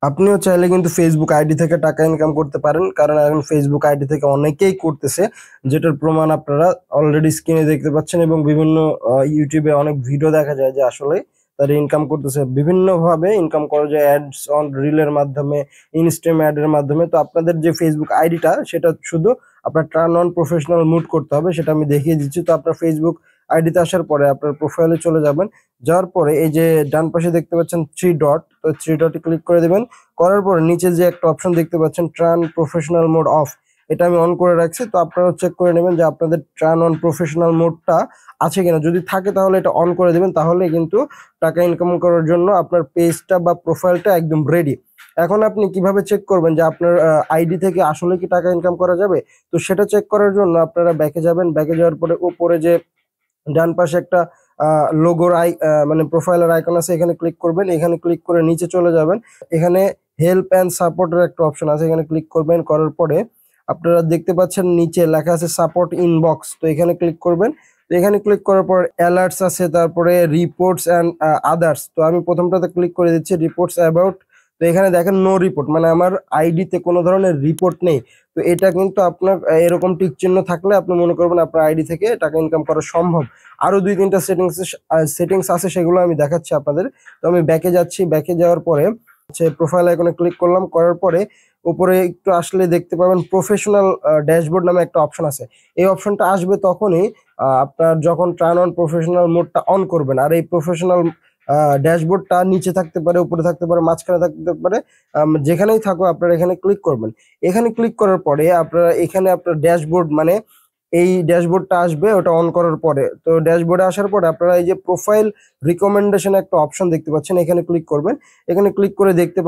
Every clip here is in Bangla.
আপনিও চাইলে কিন্তু ফেসবুক আইডি থেকে টাকা ইনকাম করতে পারেন, কারণ এখন ফেসবুক আইডি থেকে অনেকেই করতেছে, যেটার প্রমাণ আপনারা অলরেডি স্ক্রিনে দেখতে পাচ্ছেন এবং বিভিন্ন ইউটিউবে অনেক ভিডিও দেখা যায় যে আসলে তারা ইনকাম করতেছে, বিভিন্নভাবে ইনকাম করা যায়, অ্যাডস অন রিলের মাধ্যমে, ইনস্টাগ্রাম অ্যাডের মাধ্যমে। তো আপনাদের যে ফেসবুক আইডিটা সেটা শুধু আপনার টার্ন অন প্রফেশনাল মুড করতে হবে, সেটা আমি দেখিয়ে দিচ্ছি। তো আপনার ফেসবুক আইডিতে আসার পরে আপনার প্রোফাইলে চলে যাবেন, যাওয়ার পরে এই যে ডান পাশে দেখতে পাচ্ছেন থ্রি ডট, তো থ্রি ডটে ক্লিক করে দেবেন। করার পরে নিচে যে একটা অপশন দেখতে পাচ্ছেন টার্ন প্রফেশনাল মোড অফ, এটা আমি অন করে রাখছি। তো আপনারা চেক করে নেবেন যে আপনাদের টার্ন অন প্রফেশনাল মোডটা আছে কিনা, যদি থাকে তাহলে এটা অন করে দেবেন, তাহলে কিন্তু টাকা ইনকাম করার জন্য আপনার পেজটা বা প্রোফাইলটা একদম রেডি। এখন আপনি কিভাবে চেক করবেন যে আপনার আইডি থেকে আসলে কি টাকা ইনকাম করা যাবে? তো সেটা চেক করার জন্য আপনারা ব্যাকে যাবেন, ব্যাকে যাওয়ার পরে উপরে যে ডান পাশে একটা লোগোর মানে প্রোফাইলের আইকন আছে, এখানে ক্লিক করবেন। এখানে ক্লিক করে নিচে চলে যাবেন, এখানে হেল্প অ্যান্ড সাপোর্টের একটা অপশন আছে, এখানে ক্লিক করবেন। করার পরে আপনারা দেখতে পাচ্ছেন নিচে লেখা আছে সাপোর্ট ইনবক্স, তো এখানে ক্লিক করবেন। তো এখানে ক্লিক করার পর অ্যালার্টস আছে, তারপরে রিপোর্টস অ্যান্ড আদার্স। তো আমি প্রথমটাতে ক্লিক করে দিচ্ছি রিপোর্টস অ্যাবাউট। তো এখানে দেখেন নো রিপোর্ট, মানে আমার আইডিতে কোনো ধরনের রিপোর্ট নেই। তো এটা কিন্তু আপনার এরকম টিক চিহ্ন থাকলে আপনি মনে করবেন আপনার আইডি থেকে টাকা ইনকাম করা সম্ভব। আরো 2-3টা সেটিংস আছে, সেগুলো আমি দেখাচ্ছি আপনাদের। তো আমি ব্যাকে যাচ্ছি, ব্যাকে যাওয়ার পরে হচ্ছে প্রোফাইল আইকনে ক্লিক করলাম। করার পরে উপরে একটু আসলে দেখতে পাবেন প্রফেশনাল ড্যাশবোর্ড নামে একটা অপশন আছে। এই অপশনটা আসবে তখনই আপনার যখন টার্ন অন প্রফেশনাল মোডটা অন করবেন। আর এই প্রফেশনাল ড্যাশবোর্ডটা নিচে থাকতে পারে, উপরে থাকতে পারে, মাঝখানে থাকতে পারে, যেখানেই থাকো আপনারা এখানে ক্লিক করবেন। এখানে ক্লিক করার পরে আপনারা এখানে আপনার ড্যাশবোর্ড মানে এই ড্যাশবোর্ডটা আসবে ওটা অন করার পরে। তো ড্যাশবোর্ডে আসার পরে আপনারা এই যে প্রোফাইল রিকমেন্ডেশন একটা অপশন দেখতে পাচ্ছেন, এখানে ক্লিক করবেন। এখানে ক্লিক করে দেখতে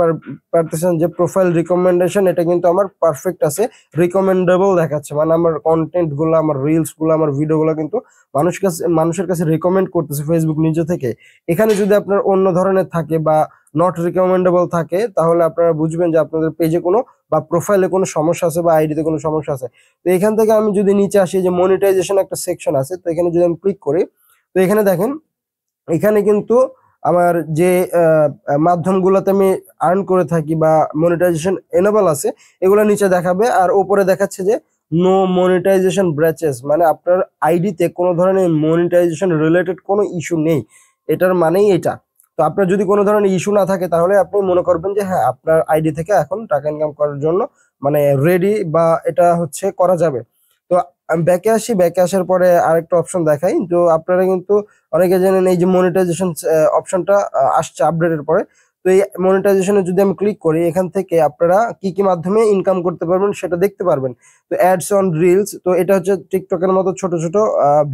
পারতেছেন যে প্রোফাইল রিকমেন্ডেশন এটা কিন্তু আমার পারফেক্ট আছে, রিকমেন্ডেবল দেখাচ্ছে, মানে আমার কন্টেন্ট গুলো, আমার রিলস গুলো, আমার ভিডিও গুলো কিন্তু মানুষের কাছে রিকমেন্ড করতেছে ফেসবুক নিজে থেকে। এখানে যদি আপনার অন্য ধরনের থাকে বা নট রিকমেন্ডেবল থাকে, তাহলে আপনারা বুঝবেন যে আপনাদের পেজে কোনো বা প্রোফাইলে কোনো সমস্যা আছে বা আইডিতে কোনো সমস্যা আছে। তো এখান থেকে আমি যদি নিচে আসি, যে মনিটাইজেশন একটা সেকশন আছে, তো এখানে যদি আমি ক্লিক করি, তো এখানে দেখেন এখানে কিন্তু আমার যে মাধ্যমগুলোতে আমি আর্ন করে থাকি বা মনিটাইজেশন এনেবল আছে, এগুলো নিচে দেখাবে। আর উপরে দেখাচ্ছে যে নো মনিটাইজেশন ব্র্যাচেস, মানে আপনার আইডিতে কোনো ধরনের মনিটাইজেশন রিলেটেড কোনো ইস্যু নেই, এটার মানেই এটা। তো আপনার যদি কোনো ধরনের ইস্যু না থাকে, তাহলে আপনি মনে করবেন যে হ্যাঁ আপনার আইডি থেকে এখন টাকা ইনকাম করার জন্য মানে রেডি, বা এটা হচ্ছে করা যাবে। তো আমি ব্যাকে আসি, ব্যাকে আসার পরে আরেকটা অপশন দেখাই। তো আপনারা কিন্তু অনেকে জানেন এই যে মনিটাইজেশন অপশনটা আসছে আপডেটের পরে। তো এই মনিটাইজেশনে যদি আমি ক্লিক করি, এখান থেকে আপনারা কি কি মাধ্যমে ইনকাম করতে পারবেন সেটা দেখতে পারবেন। তো অ্যাডস অন রিলস, তো এটা হচ্ছে টিকটকের মতো ছোট ছোট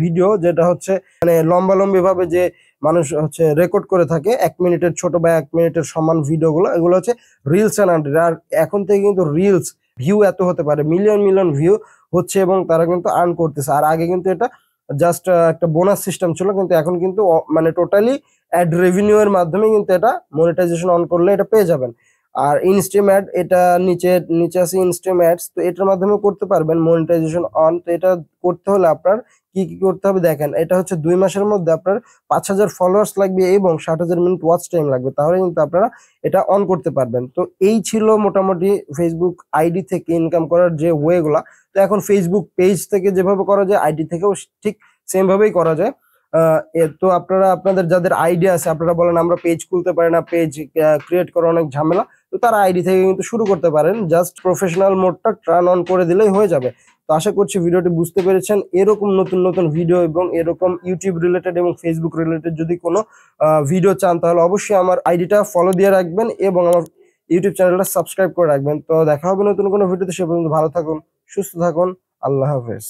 ভিডিও, যেটা হচ্ছে মানে লম্বালম্বি ভাবে যে মানুষ হচ্ছে রেকর্ড করে থাকে 1 মিনিটের ছোট বা 1 মিনিটের সমান ভিডিওগুলো, এগুলো হচ্ছে রিলস অ্যান্ড। আর এখন থেকে কিন্তু রিলস ভিউ এত হতে পারে, মিলিয়ন মিলিয়ন ভিউ হচ্ছে এবং তারা কিন্তু আর্ন করতেছে। আর আগে কিন্তু এটা জাস্ট একটা বোনাস সিস্টেম ছিল, কিন্তু এখন কিন্তু মানে টোটালি অ্যাড রেভিনিউ এর মাধ্যমে কিন্তু এটা মনিটাইজেশন অন করলে এটা পেয়ে যাবেন। আর ইনস্ট্রিম অ্যাড, এটা নিচে নিচে আছে ইনস্ট্রিম অ্যাডস, তো এটার মাধ্যমে করতে পারবেন মনিটাইজেশন অন। তো এটা করতে হলে আপনার কি কি করতে হবে দেখেন, এটা হচ্ছে 2 মাসের মধ্যে আপনার 5,000 ফলোয়ার্স লাগবে এবং 60,000 মিনিট ওয়াচ টাইম লাগবে, তাহলে কিন্তু আপনারা এটা অন করতে পারবেন। তো এই ছিল মোটামুটি ফেসবুক আইডি থেকে ইনকাম করার যে ওয়ে গুলা। তো এখন ফেসবুক পেজ থেকে যেভাবে করা যায়, আইডি থেকেও ঠিক সেম ভাবেই করা যায়। তো আপনারা আপনাদের যাদের আইডিয়া আছে, আপনারা বলেন আমরা পেজ খুলতে পারি না, পেজ ক্রিয়েট করা অনেক ঝামেলা, তো তারা আইডি থেকে কিন্তু শুরু করতে পারেন, জাস্ট প্রফেশনাল মোডটা টার্ন অন করে দিলেই হয়ে যাবে। তো আশা করছি ভিডিওটি বুঝতে পেরেছেন। এরকম নতুন নতুন ভিডিও এবং এরকম ইউটিউব রিলেটেড এবং ফেসবুক রিলেটেড যদি কোনো ভিডিও চান, তাহলে অবশ্যই আমার আইডিটা ফলো দিয়ে রাখবেন এবং আমার ইউটিউব চ্যানেলটা সাবস্ক্রাইব করে রাখবেন। তো দেখা হবে নতুন কোনো ভিডিওতে, সে পর্যন্ত ভালো থাকুন, সুস্থ থাকুন, আল্লাহ হাফেজ।